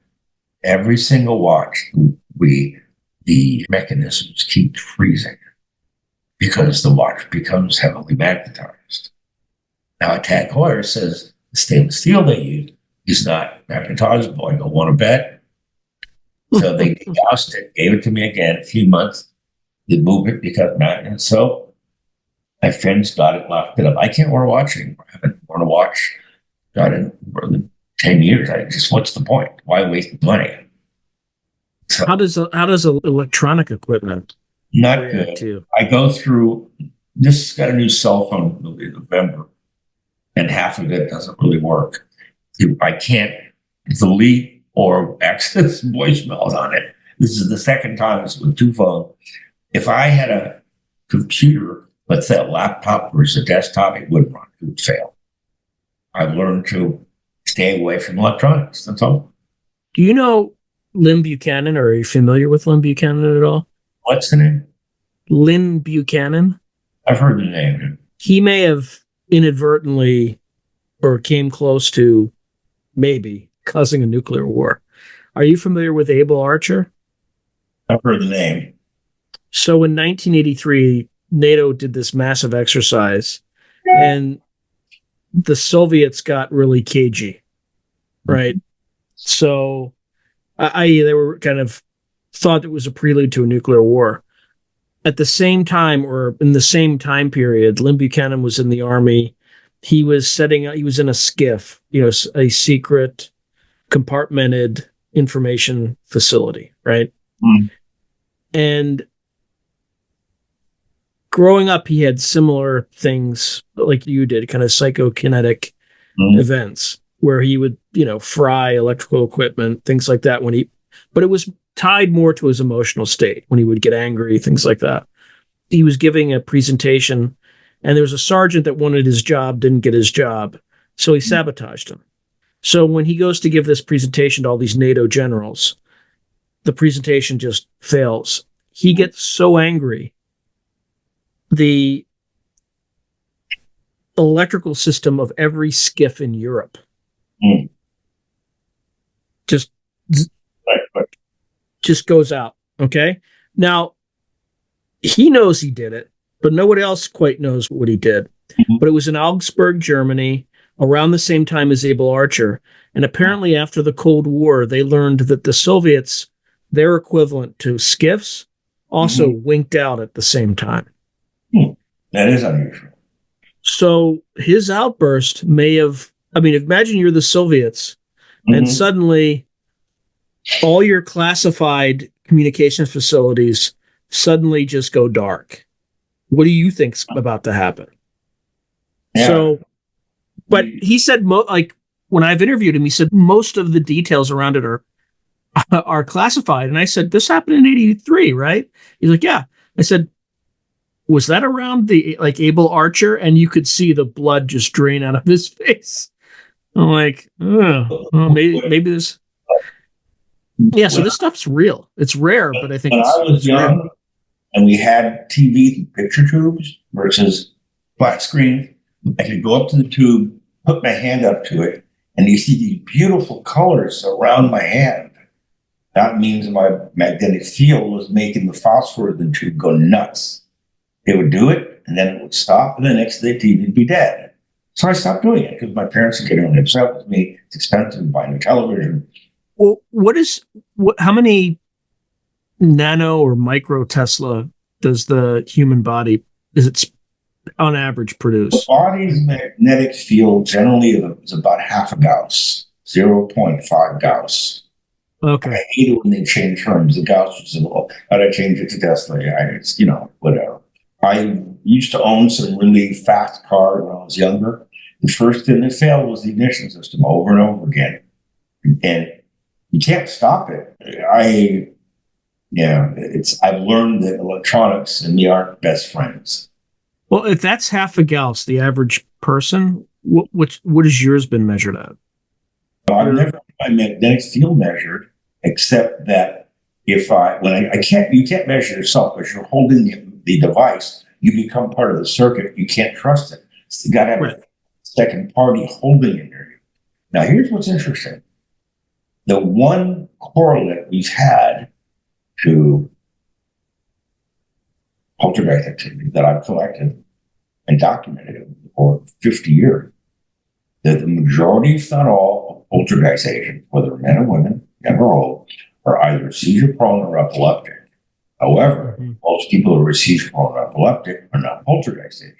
Every single watch, the mechanisms keep freezing because the watch becomes heavily magnetized. Now, a Tag Heuer says the stainless steel they use is not magnetizable. I go, want to bet? So they degassed it, gave it to me again, a few months. They moved it because magnet. So my friends got it, locked it up. I can't wear a watch anymore. I haven't worn a watch. Got it more than 10 years. What's the point? Why waste money? So, how does electronic equipment not react good. to? I go through, this got a new cell phone in November, and half of it doesn't really work. I can't delete or access voicemails on it. This is the second time it's with two phones. If I had a computer, let's say a laptop versus a desktop, it wouldn't run. It would fail. I've learned to stay away from electronics. That's all. Do you know Lynn Buchanan, or are you familiar with Lynn Buchanan at all? What's the name? Lynn Buchanan. I've heard the name. He may have inadvertently or came close to maybe causing a nuclear war. Are you familiar with Abel Archer? I've heard the name. So in 1983, NATO did this massive exercise, and the Soviets got really cagey, right? So, i.e., they were kind of thought it was a prelude to a nuclear war. At the same time, or in the same time period, Lynn Buchanan was in the Army. He was in a skiff, a secret compartmented information facility, right? Mm. And growing up, he had similar things like you did, kind of psychokinetic events where he would, fry electrical equipment, things like that but it was tied more to his emotional state when he would get angry, things like that. He was giving a presentation, and there was a sergeant that wanted his job, didn't get his job. So he sabotaged him. So when he goes to give this presentation to all these NATO generals, the presentation just fails. He gets so angry. The electrical system of every skiff in Europe just goes out. Okay. Now, he knows he did it, but nobody else quite knows what he did. Mm-hmm. But it was in Augsburg, Germany, around the same time as Abel Archer. And apparently after the Cold War, they learned that the Soviets, their equivalent to skiffs, also winked out at the same time. That is unusual. So his outburst may have, imagine you're the Soviets and suddenly all your classified communications facilities suddenly just go dark. What do you think's about to happen? Yeah. So, but he said, when I've interviewed him, he said most of the details around it are classified. And I said, this happened in 83, right? He's like, yeah. I said, was that around Abel Archer? And you could see the blood just drain out of his face. I'm like, maybe this. Yeah, so this stuff's real. It's rare, but I think when I was young, real. And we had TV picture tubes versus flat screen, I could go up to the tube, put my hand up to it, and you see these beautiful colors around my hand. That means my magnetic field was making the phosphor of the tube go nuts. It would do it, and then it would stop, and the next day the TV would be dead. So I stopped doing it because my parents are getting upset with me. It's expensive to buy new television. Well, how many nano or micro Tesla does the human body, is it on average The produce? body's magnetic field generally is about half a Gauss, 0.5 Gauss. Okay. I hate it when they change terms. The Gauss is well, how do I change it to Tesla? It's, whatever. I used to own some really fast cars when I was younger. The first thing that failed was the ignition system over and over again. And you can't stop it. I've learned that electronics and me aren't best friends. Well, if that's half a Gauss, the average person, what has yours been measured at? I've never had my magnetic field measured, except that you can't measure yourself because you're holding the device. You become part of the circuit. You can't trust it. So you got to have a second party holding it near you. Now, here's what's interesting. The one correlate we've had to poltergeist activity that I've collected and documented for 50 years, that the majority, if not all, of poltergeist agents, whether men or women, young or old, are either seizure prone or epileptic. However, most people who are seizure prone or epileptic are not poltergeist agents,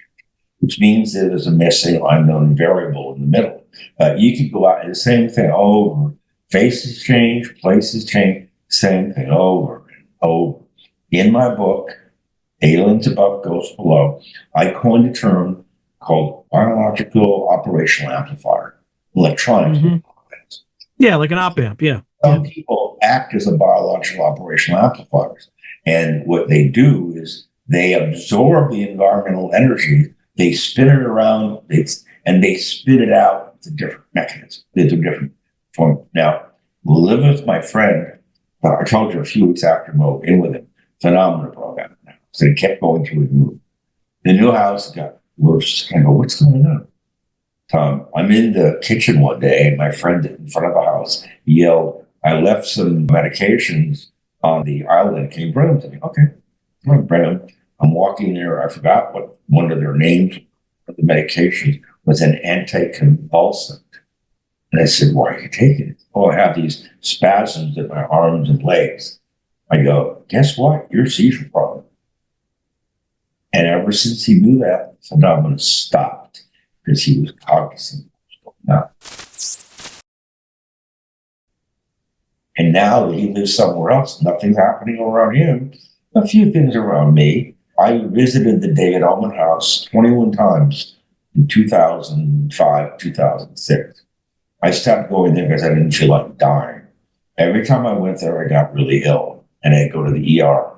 which means that there's a missing unknown variable in the middle. You could go out and the same thing over. Faces change, places change, same thing over and over. In my book, Aliens Above, Ghosts Below, I coined a term called biological operational amplifier, electronics. Mm-hmm. Yeah, like an op amp, yeah. Some people act as a biological operational amplifiers. And what they do is they absorb the environmental energy, they spin it around, and they spit it out with a different mechanism. There's a different form. Now, living with my friend, I told you a few weeks after moving in with him, phenomenal program. So he kept going to his move. The new house got worse. I go, what's going on? I'm in the kitchen one day, and my friend in front of the house yelled, I left some medications on the island. Can you bring them to me? Okay, I'm going to bring them. I'm walking there. I forgot what one of their names of the medications was, an anticonvulsant. And I said, why are you taking it? Oh, I have these spasms in my arms and legs. I go, guess what? You're seizure prone. And ever since he knew that, the phenomenon stopped because he was cognizant of what's going on. And now that he lives somewhere else, nothing's happening around him. A few things around me. I visited the David Ullman house 21 times in 2005, 2006. I stopped going there because I didn't feel like dying. Every time I went there, I got really ill, and I'd go to the ER.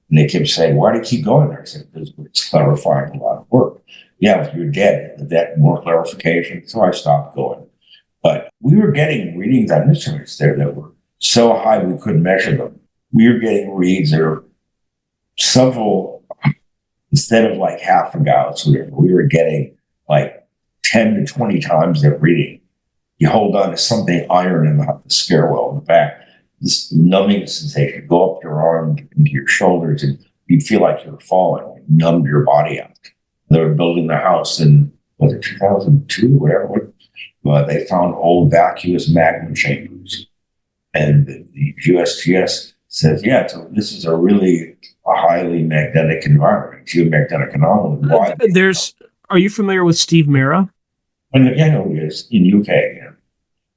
And they kept saying, why do you keep going there? I said, because it's clarifying a lot of work. Yeah, if you're dead, that more clarification. So I stopped going. But we were getting readings on instruments there that were so high we couldn't measure them. We were getting reads that are several, instead of like half a Gauss, we were getting like 10 to 20 times that reading. You hold on to something iron in the stairwell in the back. This numbing sensation, go up your arm into your shoulders, and you'd feel like you were falling, like numbed your body out. They were building the house in, was it 2002, whatever? But they found old vacuous magma chambers. And the USGS says, yeah, so this is a really highly magnetic environment, geomagnetic anomaly. Why? Are you familiar with Steve Mera? Yeah, I know he is in UK. Yeah.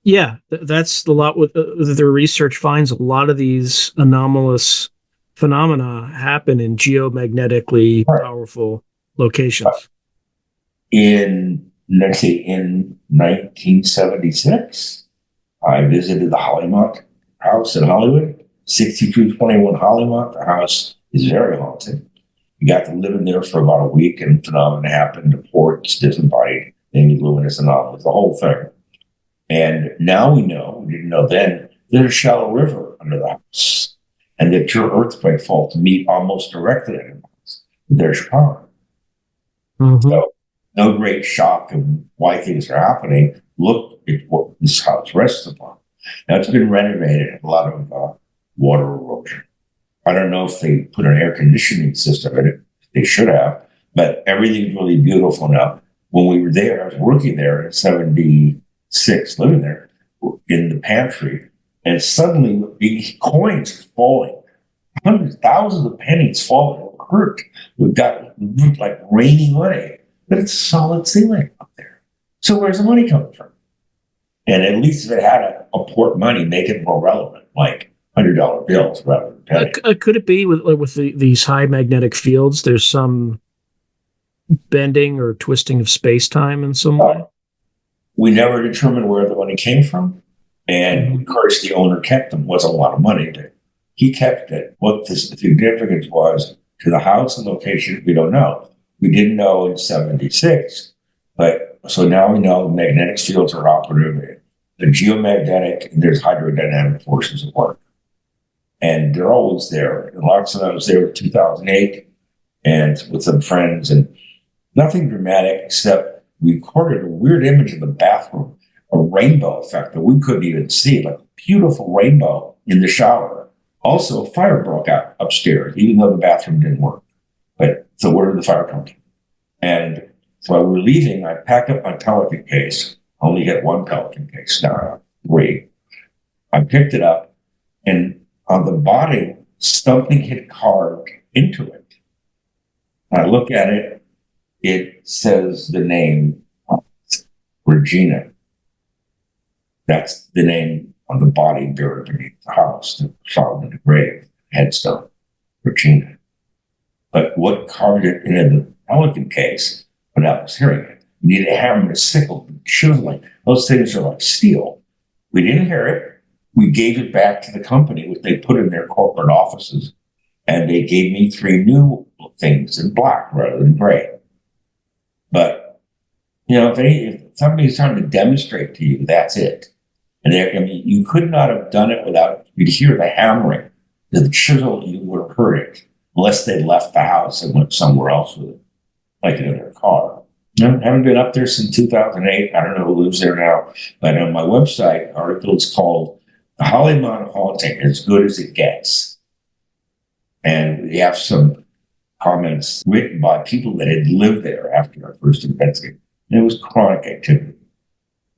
Yeah, that's the lot with their research finds a lot of these anomalous phenomena happen in geomagnetically powerful locations. In 1976, I visited the Hollymont house in Hollywood, 6221 Hollymont. The house is very haunted. We got to live in there for about a week, and phenomena happened. The ports disembodied, any luminous anomalies, the whole thing. And now we know, we didn't know then, there's a shallow river under the house, and that your earthquake faults meet almost directly in the house. There's your power. Mm-hmm. So, no great shock of why things are happening. Look at what this house rests upon. Now, it's been renovated, a lot of water erosion. I don't know if they put an air conditioning system in it. They should have, but everything's really beautiful now. when we were there, I was working there in 76, living there in the pantry, and suddenly the coins falling, hundreds, thousands of pennies falling, hurt. We got like raining money, but it's solid ceiling up there. So where's the money coming from? And at least if it had a port money, make it more relevant, like $100 bills rather than pennies. Could it be with these high magnetic fields? There's some bending or twisting of space time in some way. We never determined where the money came from, and of course, the owner kept them. It wasn't a lot of money, but he kept it. What the significance was to the house and location, we don't know. We didn't know in 76, but so now we know magnetic fields are operative. The geomagnetic, there's hydrodynamic forces at work. And they're always there. And lots of them, I was there in 2008 and with some friends, and nothing dramatic except we recorded a weird image of the bathroom, a rainbow effect that we couldn't even see, like a beautiful rainbow in the shower. Also, fire broke out upstairs, even though the bathroom didn't work. But so where did the fire come from? And so while we were leaving, I packed up my Pelican case. I only had one Pelican case, now 3. I picked it up, and on the body, something had carved into it. I look at it, it says the name Regina. That's the name on the body buried beneath the house, the found in the grave, headstone, Regina. But what carved it into the Pelican case, when I was hearing it, you need a hammer and a sickle, chiseling. Those things are like steel. We didn't hear it. We gave it back to the company, which they put in their corporate offices, and they gave me 3 new things in black rather than gray. But, you know, if somebody's trying to demonstrate to you, that's it. And you could not have done it without, you'd hear the hammering, the chisel, you would have heard it, unless they left the house and went somewhere else with it, like in their car. I haven't been up there since 2008. I don't know who lives there now, but on my website, article is called "The Holly Mountain Haunting, As Good as It Gets." And we have some comments written by people that had lived there after I first investigated. And it was chronic activity.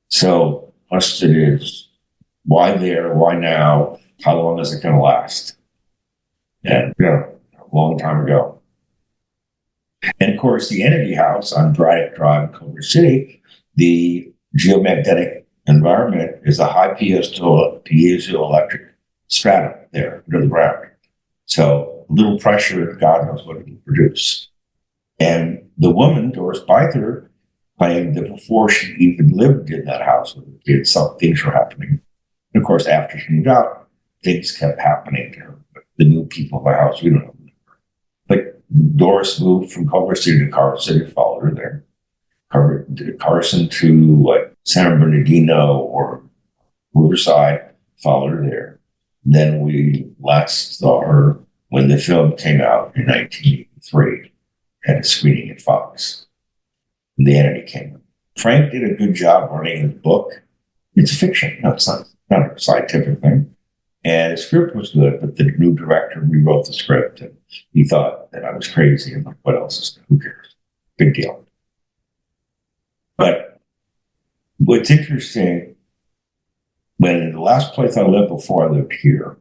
So, question is, why there? Why now? How long is it going to last? And, a long time ago. And of course, the Entity House on Braddock Drive in Culver City, the geomagnetic environment is a high piezoelectric stratum there under the ground. So little pressure, God knows what it will produce. And the woman, Doris Byther, claimed that before she even lived in that house with the kids, some things were happening. And of course, after she moved out, things kept happening to her. But the new people in the house, we don't know. But Doris moved from Culver City to Carson, followed her there. Carson to San Bernardino or Riverside, followed her there. Then we last saw her when the film came out in 1983, had a screening at Fox. And the Entity came in. Frank did a good job running the book. It's fiction. No, it's not a scientific thing. And the script was good, but the new director rewrote the script, and he thought that I was crazy. I'm like, what else is there? Who cares? Big deal. But what's interesting, when the last place I lived before I lived here,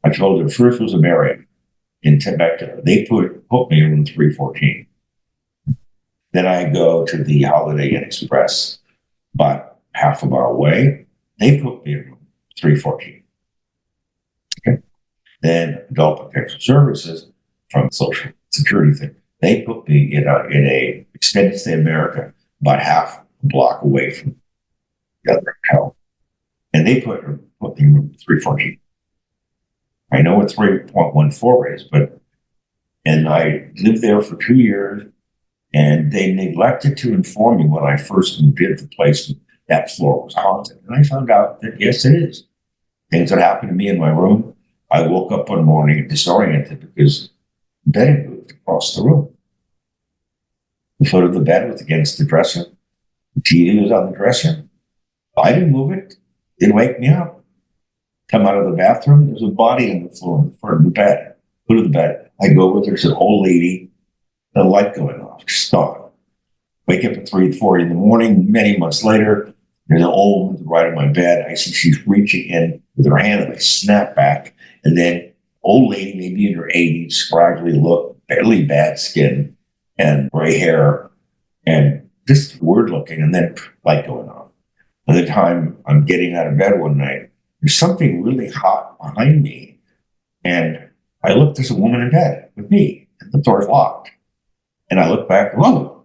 I told you first was a Marriott in Timbuktu. They put me in room 314. Then I go to the Holiday Inn Express, about half a mile away. They put me in room 314. Okay. Then Adult Protection Services from Social Security thing, they put me in a extended stay America about half a block away from the other hotel. And they put me in room 314. I know what 3.14 is, and I lived there for 2 years, and they neglected to inform me when I first moved into the place that floor was haunted. And I found out that, yes, it is. Things that happened to me in my room. I woke up one morning disoriented because the bed had moved across the room. The foot of the bed was against the dresser. The TV was on the dresser. I didn't move it. Didn't wake me up. Come out of the bathroom, there's a body on the floor in front of the bed, foot of the bed. I go over, there's an old lady, the light going off, just gone. Wake up at 3:40 in the morning. Many months later, there's an old woman right on my bed. I see she's reaching in with her hand, and I snap back. And then old lady, maybe in her 80s, scraggly look, fairly bad skin, and gray hair, and just weird looking, and then light going on. By the time I'm getting out of bed one night, there's something really hot behind me. And I look, there's a woman in bed with me, and the door's locked. And I look back, whoa.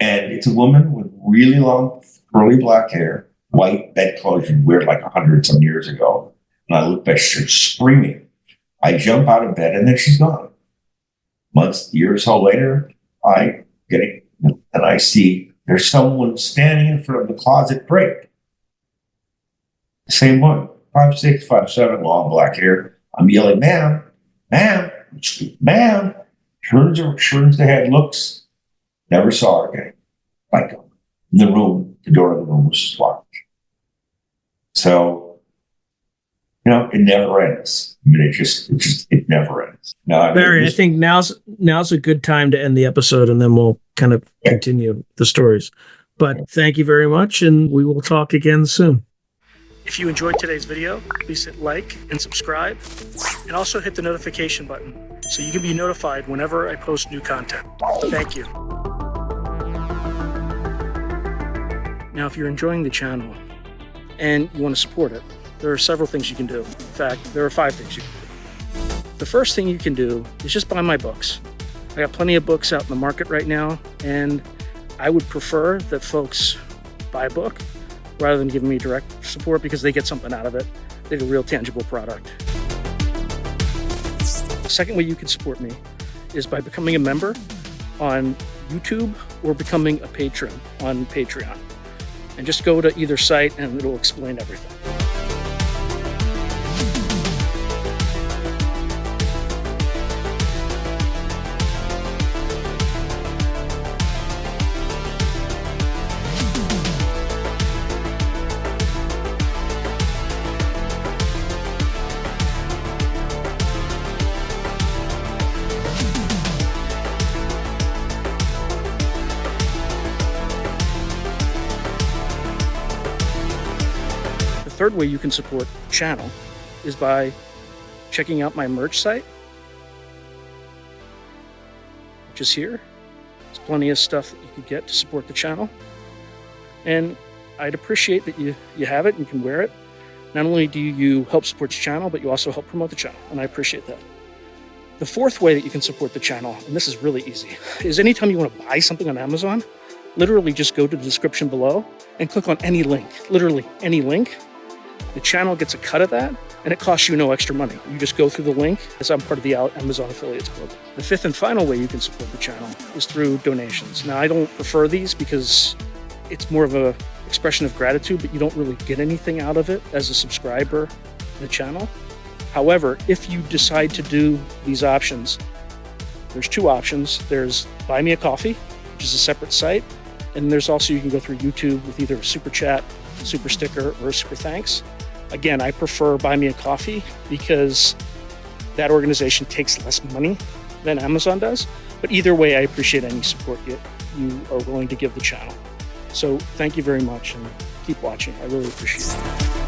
And it's a woman with really long, curly black hair, white bedclothes you'd wear like 100-some years ago. And I look back, she's screaming. I jump out of bed, and then she's gone. Months, years or so later, I get it, and I see there's someone standing in front of the closet grate. Same one, 5'6", 5'7", long black hair. I'm yelling, ma'am, ma'am, ma'am. Turns the head, looks, never saw her again. Like in the room, the door of the room was locked. So, it never ends. I mean, it never ends. Now, Barry, I think now's a good time to end the episode, and then we'll kind of continue the stories. But thank you very much, and we will talk again soon. If you enjoyed today's video, please hit like and subscribe, and also hit the notification button so you can be notified whenever I post new content. Thank you. Now, if you're enjoying the channel and you want to support it, there are several things you can do. In fact, there are 5 things you can do. The first thing you can do is just buy my books. I got plenty of books out in the market right now, and I would prefer that folks buy a book rather than giving me direct support, because they get something out of it. They get a real tangible product. The second way you can support me is by becoming a member on YouTube or becoming a patron on Patreon. And just go to either site and it'll explain everything. The third way you can support the channel is by checking out my merch site, which is here. There's plenty of stuff that you can get to support the channel. And I'd appreciate that you have it and can wear it. Not only do you help support the channel, but you also help promote the channel, and I appreciate that. The fourth way that you can support the channel, and this is really easy, is anytime you want to buy something on Amazon, literally just go to the description below and click on any link, literally any link. The channel gets a cut of that, and it costs you no extra money. You just go through the link, as I'm part of the Amazon Affiliates Club. The fifth and final way you can support the channel is through donations. Now, I don't prefer these because it's more of an expression of gratitude, but you don't really get anything out of it as a subscriber to the channel. However, if you decide to do these options, there's 2 options. There's Buy Me a Coffee, which is a separate site, and there's also, you can go through YouTube with either a super chat, super sticker, or a super thanks. Again, I prefer Buy Me a Coffee because that organization takes less money than Amazon does. But either way, I appreciate any support you are willing to give the channel. So thank you very much, and keep watching. I really appreciate it.